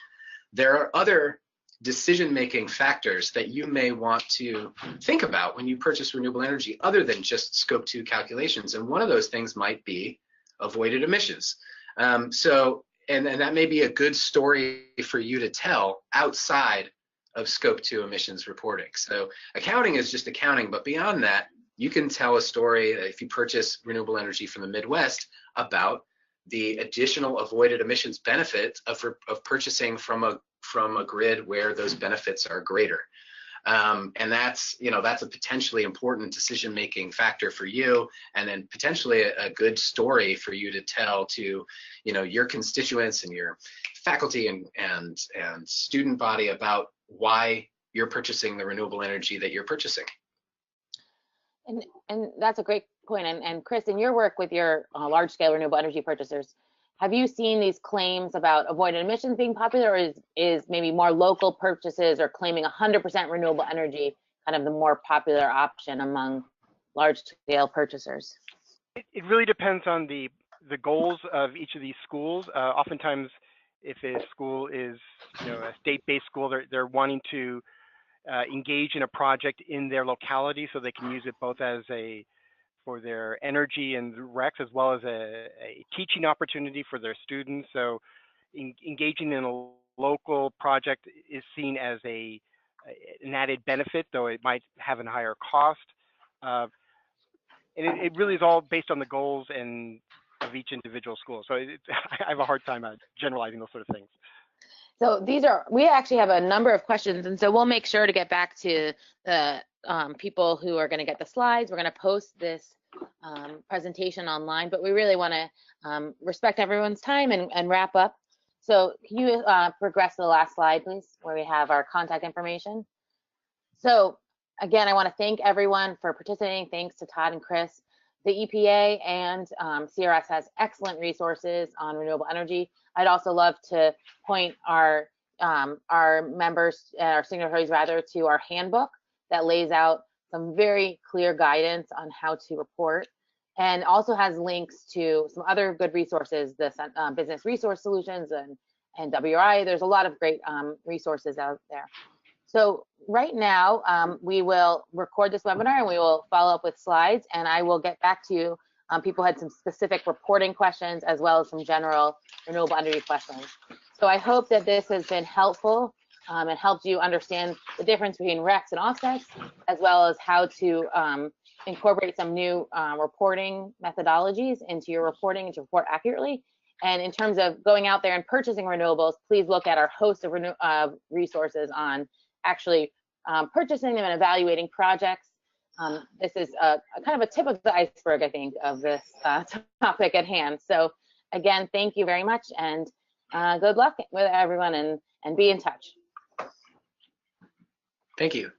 Speaker 3: There are other decision-making factors that you may want to think about when you purchase renewable energy other than just scope 2 calculations. And one of those things might be avoided emissions. And that may be a good story for you to tell outside of scope 2 emissions reporting. So accounting is just accounting, but beyond that, you can tell a story if you purchase renewable energy from the Midwest about the additional avoided emissions benefit of purchasing from a grid where those benefits are greater. And that's a potentially important decision-making factor for you, and then potentially a good story for you to tell to your constituents and your faculty and student body about why you're purchasing the renewable energy that you're purchasing.
Speaker 1: And that's a great point. And Chris, in your work with your large-scale renewable energy purchasers, have you seen these claims about avoided emissions being popular, or is maybe more local purchases or claiming 100% renewable energy kind of the more popular option among large-scale purchasers?
Speaker 2: It really depends on the goals of each of these schools. Oftentimes, if a school is a state-based school, they're wanting to engage in a project in their locality so they can use it both as a for their energy and recs, as well as a teaching opportunity for their students. So engaging in a local project is seen as an added benefit, though it might have a higher cost. And it really is all based on the goals and of each individual school. So I have a hard time generalizing those sort of things.
Speaker 1: So we actually have a number of questions, and so we'll make sure to get back to the people who are going to get the slides. We're going to post this presentation online, but we really want to respect everyone's time and wrap up. So can you progress to the last slide, please, where we have our contact information? So again, I want to thank everyone for participating. Thanks to Todd and Chris. The EPA and CRS has excellent resources on renewable energy. I'd also love to point our members, our signatories rather, to our handbook that lays out some very clear guidance on how to report, and also has links to some other good resources, the Business Resource Solutions and WRI. There's a lot of great resources out there. So right now, we will record this webinar and we will follow up with slides, and I will get back to you. People had some specific reporting questions as well as some general renewable energy questions. So I hope that this has been helpful and helped you understand the difference between RECs and offsets, as well as how to incorporate some new reporting methodologies into your reporting and to report accurately. And in terms of going out there and purchasing renewables, please look at our host of resources on actually purchasing them and evaluating projects. This is a kind of a tip of the iceberg, I think, of this topic at hand. So again, thank you very much, and good luck with everyone, and be in touch.
Speaker 3: Thank you.